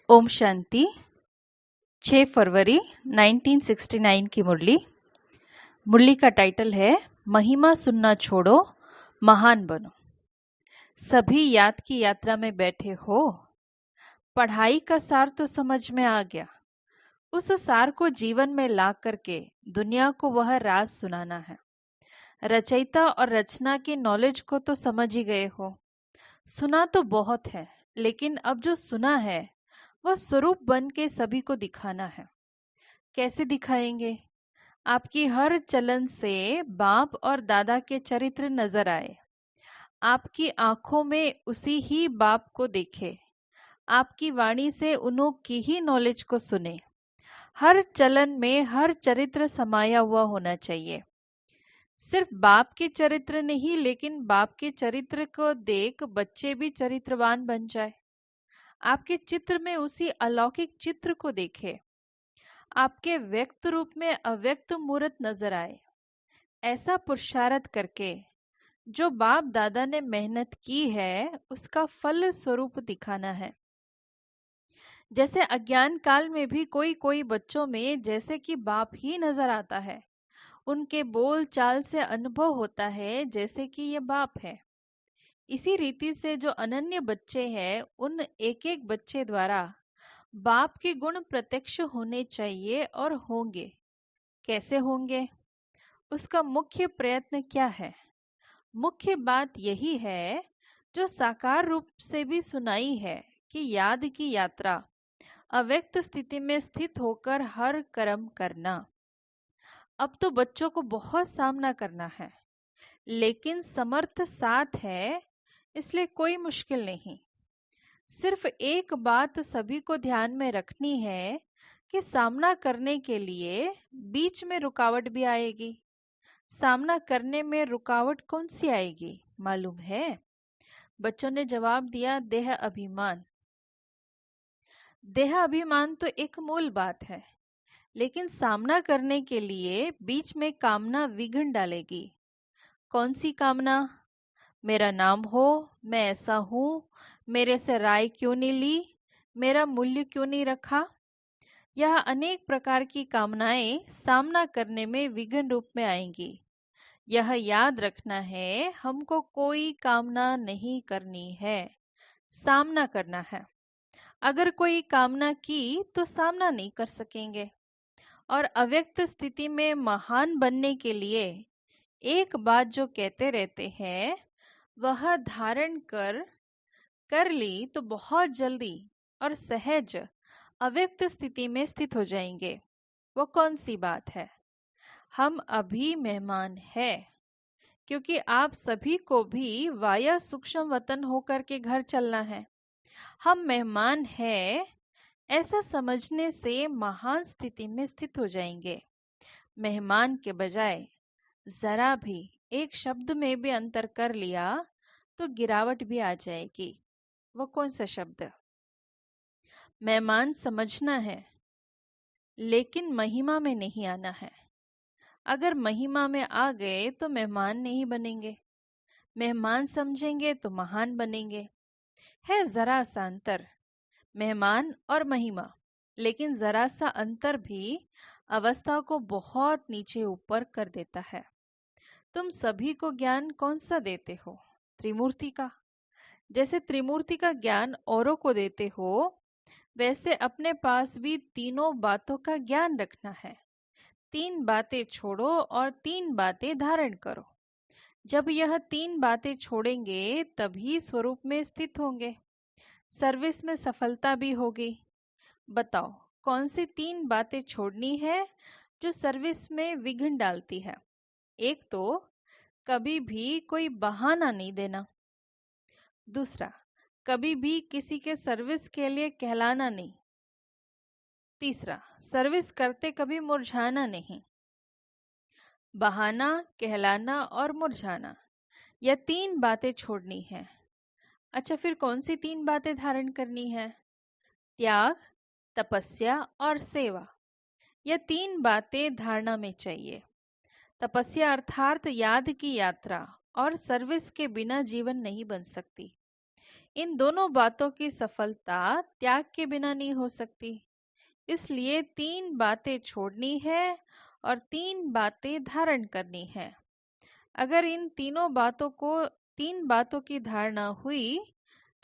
ओम शांति। 6 फरवरी 1969 की मुरली का टाइटल है महिमा सुनना छोड़ो, महान बनो। सभी याद की यात्रा में बैठे हो। पढ़ाई का सार तो समझ में आ गया। उस सार को जीवन में ला करके दुनिया को वह राज सुनाना है। रचयिता और रचना की नॉलेज को तो समझ ही गए हो। सुना तो बहुत है, लेकिन अब जो सुना है वह स्वरूप बन के सभी को दिखाना है। कैसे दिखाएंगे? आपकी हर चलन से बाप और दादा के चरित्र नजर आए। आपकी आंखों में उसी ही बाप को देखे। आपकी वाणी से उन्हों की ही नॉलेज को सुने। हर चलन में हर चरित्र समाया हुआ होना चाहिए। सिर्फ बाप के चरित्र नहीं, लेकिन बाप के चरित्र को देख बच्चे भी चरित्रवान बन जाए। आपके चित्र में उसी अलौकिक चित्र को देखे। आपके व्यक्त रूप में अव्यक्त मूर्त नजर आए। ऐसा पुरुषार्थ करके जो बाप दादा ने मेहनत की है उसका फल स्वरूप दिखाना है। जैसे अज्ञान काल में भी कोई कोई बच्चों में जैसे कि बाप ही नजर आता है। उनके बोल चाल से अनुभव होता है जैसे कि ये बाप है। इसी रीति से जो अनन्य बच्चे हैं उन एक एक बच्चे द्वारा बाप के गुण प्रत्यक्ष होने चाहिए और होंगे। कैसे होंगे? उसका मुख्य प्रयत्न क्या है? मुख्य बात यही है जो साकार रूप से भी सुनाई है कि याद की यात्रा अव्यक्त स्थिति में स्थित होकर हर कर्म करना। अब तो बच्चों को बहुत सामना करना है, लेकिन समर्थ साथ है, इसलिए कोई मुश्किल नहीं। सिर्फ एक बात सभी को ध्यान में रखनी है कि सामना करने के लिए बीच में रुकावट भी आएगी। सामना करने में रुकावट कौन सी आएगी मालूम है? बच्चों ने जवाब दिया, देह अभिमान। देह अभिमान तो एक मूल बात है, लेकिन सामना करने के लिए बीच में कामना विघ्न डालेगी। कौन सी कामना? मेरा नाम हो, मैं ऐसा हूं, मेरे से राय क्यों नहीं ली, मेरा मूल्य क्यों नहीं रखा। यह अनेक प्रकार की कामनाएं सामना करने में विघ्न रूप में आएंगी। यह याद रखना है, हमको कोई कामना नहीं करनी है, सामना करना है। अगर कोई कामना की तो सामना नहीं कर सकेंगे। और अव्यक्त स्थिति में महान बनने के लिए एक बात जो कहते रहते हैं वह धारण कर ली तो बहुत जल्दी और सहज अव्यक्त स्थिति में स्थित हो जाएंगे। वो कौन सी बात है? हम अभी मेहमान हैं, क्योंकि आप सभी को भी वाया सूक्ष्म वतन होकर के घर चलना है। हम मेहमान हैं, ऐसा समझने से महान स्थिति में स्थित हो जाएंगे। मेहमान के बजाय जरा भी एक शब्द में भी अंतर कर लिया तो गिरावट भी आ जाएगी। वो कौन सा शब्द? मेहमान समझना है, लेकिन महिमा में नहीं आना है। अगर महिमा में आ गए तो मेहमान नहीं बनेंगे। मेहमान समझेंगे तो महान बनेंगे। है जरा सा अंतर, मेहमान और महिमा, लेकिन जरा सा अंतर भी अवस्था को बहुत नीचे ऊपर कर देता है। तुम सभी को ज्ञान कौन सा देते हो? त्रिमूर्ति का। जैसे त्रिमूर्ति का ज्ञान औरों को देते हो, वैसे अपने पास भी तीनों बातों का ज्ञान रखना है। 3 बातें छोड़ो और 3 बातें धारण करो। जब यह 3 बातें छोड़ेंगे तभी स्वरूप में स्थित होंगे, सर्विस में सफलता भी होगी। बताओ कौन सी 3 बातें छोड़नी है जो सर्विस में विघ्न डालती है? एक तो कभी भी कोई बहाना नहीं देना। दूसरा, कभी भी किसी के सर्विस के लिए कहलाना नहीं। तीसरा, सर्विस करते कभी मुरझाना नहीं। बहाना, कहलाना और मुरझाना, यह 3 बातें छोड़नी है। अच्छा, फिर कौन सी 3 बातें धारण करनी है? त्याग, तपस्या और सेवा। यह 3 बातें धारणा में चाहिए। तपस्या अर्थात याद की यात्रा और सर्विस के बिना जीवन नहीं बन सकती। इन दोनों बातों की सफलता त्याग के बिना नहीं हो सकती। इसलिए 3 बातें छोड़नी है और 3 बातें धारण करनी है। अगर इन तीन बातों की धारणा हुई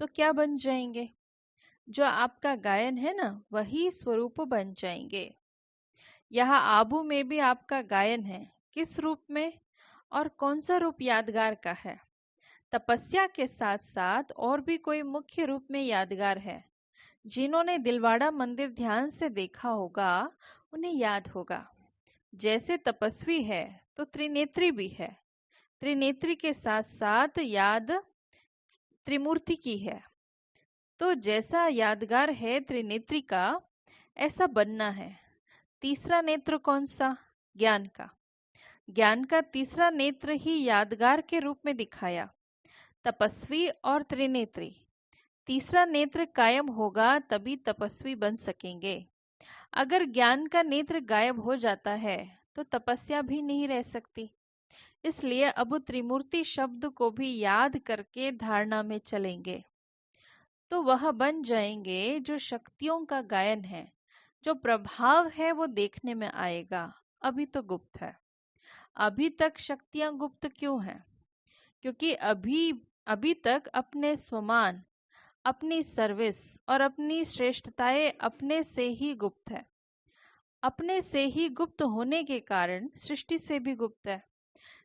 तो क्या बन जाएंगे? जो आपका गायन है ना, वही स्वरूप बन जाएंगे। यहाँ आबू में भी आपका गायन है। किस रूप में और कौन सा रूप यादगार का है? तपस्या के साथ साथ और भी कोई मुख्य रूप में यादगार है? जिन्होंने दिलवाड़ा मंदिर ध्यान से देखा होगा उन्हें याद होगा। जैसे तपस्वी है तो त्रिनेत्री भी है। त्रिनेत्री के साथ साथ याद त्रिमूर्ति की है। तो जैसा यादगार है त्रिनेत्री का, ऐसा बनना है। तीसरा नेत्र कौन सा? ज्ञान का। ज्ञान का तीसरा नेत्र ही यादगार के रूप में दिखाया। तपस्वी और त्रिनेत्री। तीसरा नेत्र कायम होगा तभी तपस्वी बन सकेंगे। अगर ज्ञान का नेत्र गायब हो जाता है तो तपस्या भी नहीं रह सकती। इसलिए अब त्रिमूर्ति शब्द को भी याद करके धारणा में चलेंगे तो वह बन जाएंगे जो शक्तियों का गायन है। जो प्रभाव है वो देखने में आएगा, अभी तो गुप्त है। अभी तक शक्तियां गुप्त क्यों हैं? क्योंकि अभी तक अपने स्वमान, अपनी सर्विस और अपनी श्रेष्ठताएं अपने से ही गुप्त है। अपने से ही गुप्त होने के कारण सृष्टि से भी गुप्त है।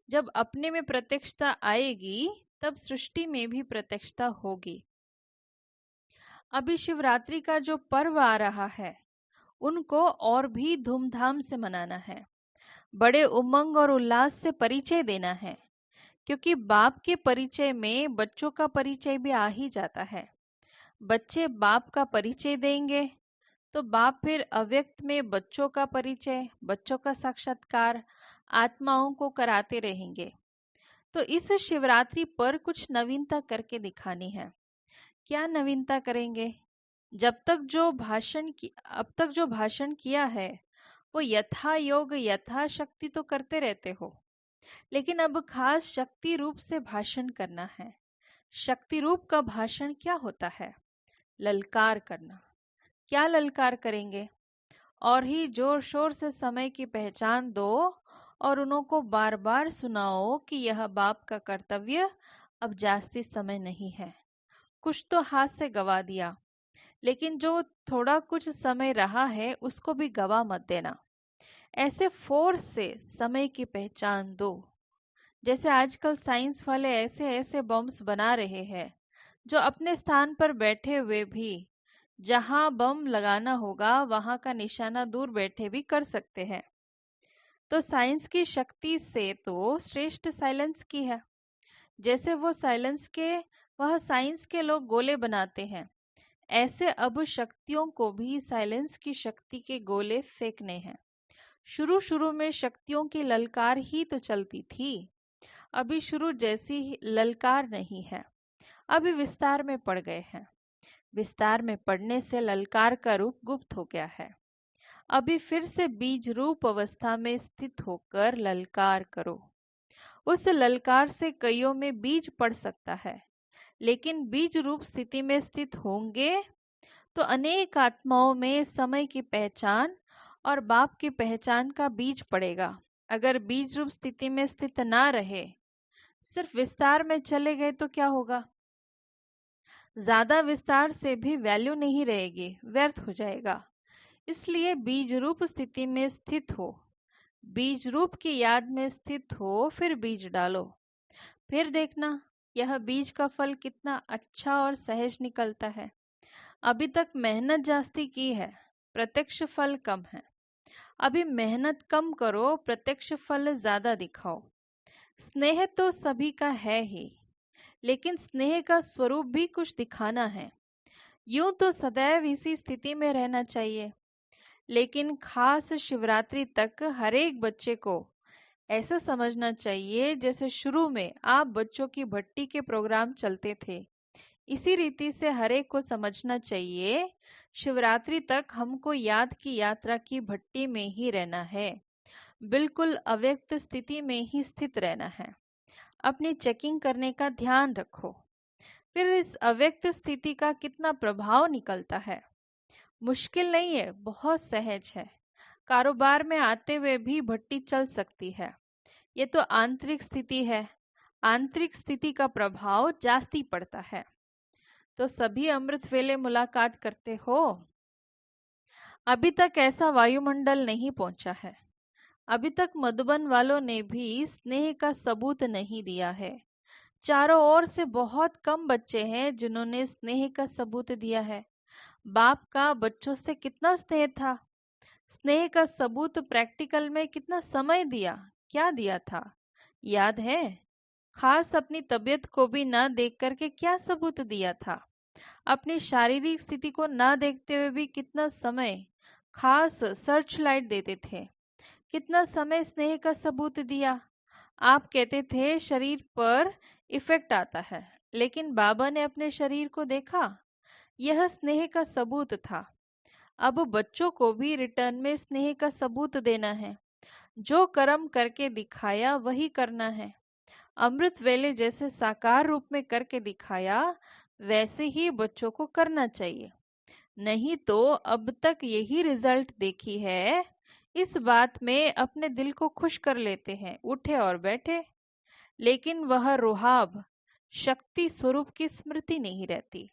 जब अपने में प्रत्यक्षता आएगी तब सृष्टि में भी प्रत्यक्षता होगी। अभी शिवरात्रि का जो पर्व आ रहा है उनको और भी धूमधाम से मनाना है। बड़े उमंग और उल्लास से परिचय देना है, क्योंकि बाप के परिचय में बच्चों का परिचय भी आ ही जाता है। बच्चे बाप का परिचय देंगे तो बाप फिर अव्यक्त में बच्चों का परिचय, बच्चों का साक्षात्कार आत्माओं को कराते रहेंगे। तो इस शिवरात्रि पर कुछ नवीनता करके दिखानी है। क्या नवीनता करेंगे? अब तक जो भाषण किया है वो यथा योग यथा शक्ति तो करते रहते हो, लेकिन अब खास शक्ति रूप से भाषण करना है। शक्ति रूप का भाषण क्या होता है? ललकार करना। क्या ललकार करेंगे? और ही जोर शोर से समय की पहचान दो और उनको बार बार सुनाओ कि यह बाप का कर्तव्य अब जास्ती समय नहीं है। कुछ तो हाथ से गवा दिया, लेकिन जो थोड़ा कुछ समय रहा है उसको भी गवा मत देना। ऐसे फोर्स से समय की पहचान दो। जैसे आजकल साइंस वाले ऐसे ऐसे बम्स बना रहे हैं जो अपने स्थान पर बैठे हुए भी जहां बम लगाना होगा वहां का निशाना दूर बैठे भी कर सकते हैं। तो साइंस की शक्ति से तो श्रेष्ठ साइलेंस की है। जैसे वह साइंस के लोग गोले बनाते हैं, ऐसे अब शक्तियों को भी साइलेंस की शक्ति के गोले फेंकने हैं। शुरू शुरू में शक्तियों की ललकार ही तो चलती थी। अभी शुरू जैसी ललकार नहीं है, अभी विस्तार में पड़ गए हैं। विस्तार में पड़ने से ललकार का रूप गुप्त हो गया है। अभी फिर से बीज रूप अवस्था में स्थित होकर ललकार करो। उस ललकार से कईयों में बीज पड़ सकता है, लेकिन बीज रूप स्थिति में स्थित होंगे तो अनेक आत्माओं में समय की पहचान और बाप की पहचान का बीज पड़ेगा। अगर बीज रूप स्थिति में स्थित ना रहे, सिर्फ विस्तार में चले गए तो क्या होगा? ज्यादा विस्तार से भी वैल्यू नहीं रहेगी, व्यर्थ हो जाएगा। इसलिए बीज रूप स्थिति में स्थित हो, बीज रूप की याद में स्थित हो, फिर बीज डालो। फिर देखना यह बीज का फल कितना अच्छा और सहज निकलता है। अभी तक मेहनत जास्ती की है, प्रत्यक्ष फल कम है। अभी मेहनत कम करो, प्रत्यक्ष फल ज्यादा दिखाओ। स्नेह तो सभी का है ही, लेकिन स्नेह का स्वरूप भी कुछ दिखाना है। यूं तो सदैव इसी स्थिति में रहना चाहिए, लेकिन खास शिवरात्रि तक हर एक बच्चे को ऐसा समझना चाहिए जैसे शुरू में आप बच्चों की भट्टी के प्रोग्राम चलते थे। इसी रीति से हर एक को समझना चाहिए शिवरात्रि तक हमको याद की यात्रा की भट्टी में ही रहना है, बिल्कुल अव्यक्त स्थिति में ही स्थित रहना है। अपनी चेकिंग करने का ध्यान रखो। फिर इस अव्यक्त स्थिति का कितना प्रभाव निकलता है। मुश्किल नहीं है, बहुत सहज है। कारोबार में आते हुए भी भट्टी चल सकती है। ये तो आंतरिक स्थिति है। आंतरिक स्थिति का प्रभाव जास्ती पड़ता है। तो सभी अमृत वेले मुलाकात करते हो? अभी तक ऐसा वायुमंडल नहीं पहुंचा है। अभी तक मधुबन वालों ने भी स्नेह का सबूत नहीं दिया है। चारों ओर से बहुत कम बच्चे हैं जिन्होंने स्नेह का सबूत दिया है। बाप का बच्चों से कितना स्नेह था। स्नेह का सबूत प्रैक्टिकल में कितना समय दिया, क्या दिया था, याद है? खास अपनी तबीयत को भी ना देख करके क्या सबूत दिया था। अपनी शारीरिक स्थिति को ना देखते हुए भी कितना समय खास सर्च लाइट देते थे। कितना समय स्नेह का सबूत दिया। आप कहते थे शरीर पर इफेक्ट आता है, लेकिन बाबा ने अपने शरीर को देखा। यह स्नेह का सबूत था। अब बच्चों को भी रिटर्न में स्नेह का सबूत देना है। जो कर्म करके दिखाया वही करना है। अमृत वेले जैसे साकार रूप में करके दिखाया, वैसे ही बच्चों को करना चाहिए। नहीं तो अब तक यही रिजल्ट देखी है। इस बात में अपने दिल को खुश कर लेते हैं, उठे और बैठे, लेकिन वह रुहाब शक्ति स्वरूप की स्मृति नहीं रहती।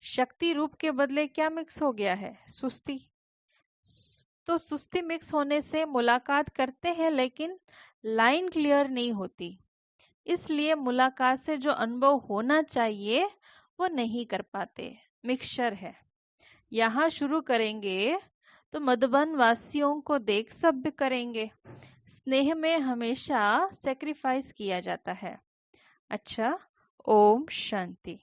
शक्ति रूप के बदले क्या मिक्स हो गया है? सुस्ती। तो सुस्ती मिक्स होने से मुलाकात करते हैं, लेकिन लाइन क्लियर नहीं होती। इसलिए मुलाकात से जो अनुभव होना चाहिए वो नहीं कर पाते। मिक्सचर है। यहाँ शुरू करेंगे तो मधुबन वासियों को देख सभ्य करेंगे। स्नेह में हमेशा सेक्रीफाइस किया जाता है। अच्छा, ओम शांति।